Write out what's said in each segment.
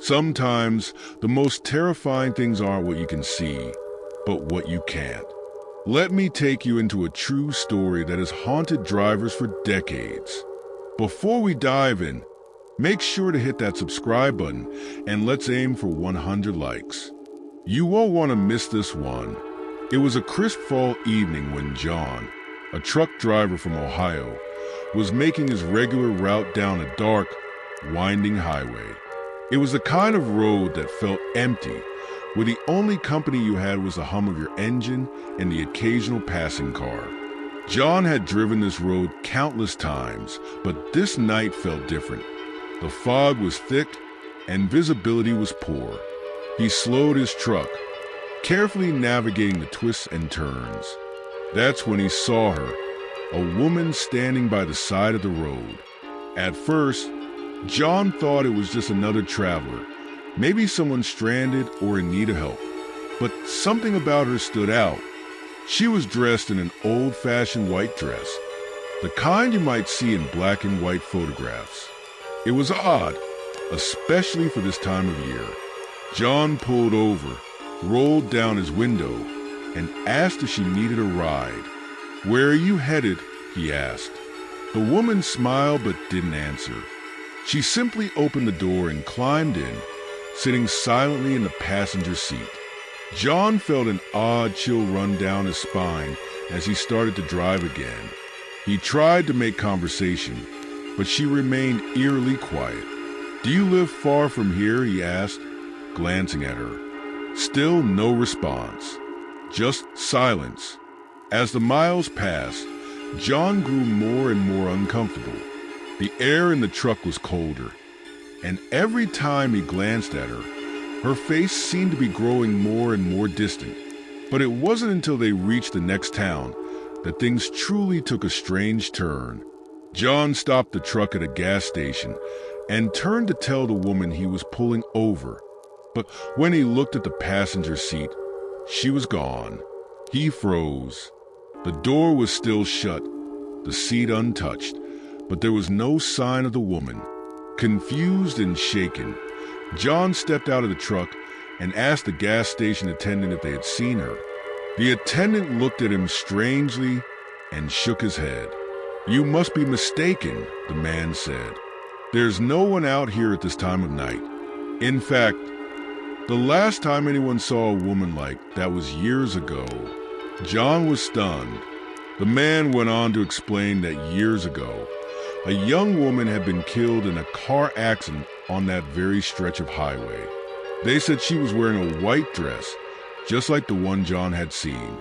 Sometimes the most terrifying things aren't what you can see, but what you can't. Let me take you into a true story that has haunted drivers for decades. Before we dive in, make sure to hit that subscribe button and let's aim for 100 likes. You won't want to miss this one. It was a crisp fall evening when John, a truck driver from Ohio, was making his regular route down a dark, winding highway. It was the kind of road that felt empty, where the only company you had was the hum of your engine and the occasional passing car. John had driven this road countless times, but this night felt different. The fog was thick and visibility was poor. He slowed his truck, carefully navigating the twists and turns. That's when he saw her, a woman standing by the side of the road. At first, John thought it was just another traveler, maybe someone stranded or in need of help. But something about her stood out. She was dressed in an old-fashioned white dress, the kind you might see in black and white photographs. It was odd, especially for this time of year. John pulled over, rolled down his window, and asked if she needed a ride. "Where are you headed?" he asked. The woman smiled but didn't answer. She simply opened the door and climbed in, sitting silently in the passenger seat. John felt an odd chill run down his spine as he started to drive again. He tried to make conversation, but she remained eerily quiet. "Do you live far from here?" he asked, glancing at her. Still no response, just silence. As the miles passed, John grew more and more uncomfortable. The air in the truck was colder, and every time he glanced at her, her face seemed to be growing more and more distant. But it wasn't until they reached the next town that things truly took a strange turn. John stopped the truck at a gas station and turned to tell the woman he was pulling over. But when he looked at the passenger seat, she was gone. He froze. The door was still shut, the seat untouched, but there was no sign of the woman. Confused and shaken, John stepped out of the truck and asked the gas station attendant if they had seen her. The attendant looked at him strangely and shook his head. "You must be mistaken," the man said. "There's no one out here at this time of night. In fact, the last time anyone saw a woman like that was years ago." John was stunned. The man went on to explain that years ago, a young woman had been killed in a car accident on that very stretch of highway. They said she was wearing a white dress, just like the one John had seen.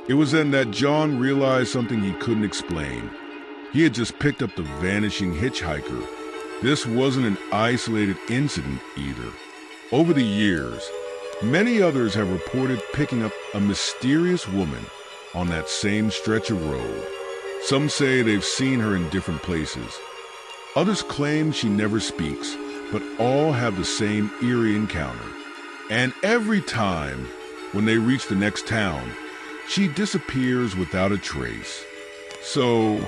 It was then that John realized something he couldn't explain. He had just picked up the Vanishing Hitchhiker. This wasn't an isolated incident either. Over the years, many others have reported picking up a mysterious woman on that same stretch of road. Some say they've seen her in different places. Others claim she never speaks, but all have the same eerie encounter. And every time, when they reach the next town, she disappears without a trace. So,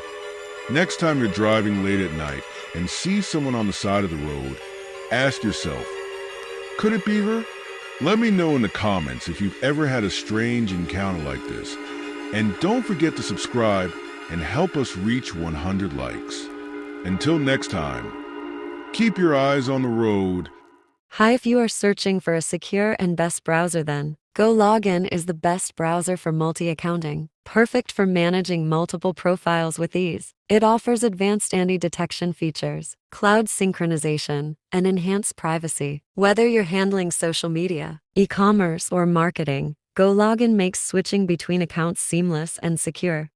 next time you're driving late at night and see someone on the side of the road, ask yourself, could it be her? Let me know in the comments if you've ever had a strange encounter like this. And don't forget to subscribe and help us reach 100 likes. Until next time, keep your eyes on the road. Hi, if you are searching for a secure and best browser, then Go Login is the best browser for multi-accounting, perfect for managing multiple profiles with ease. It offers advanced anti-detection features, cloud synchronization, and enhanced privacy. Whether you're handling social media, e-commerce, or marketing, Go Login makes switching between accounts seamless and secure.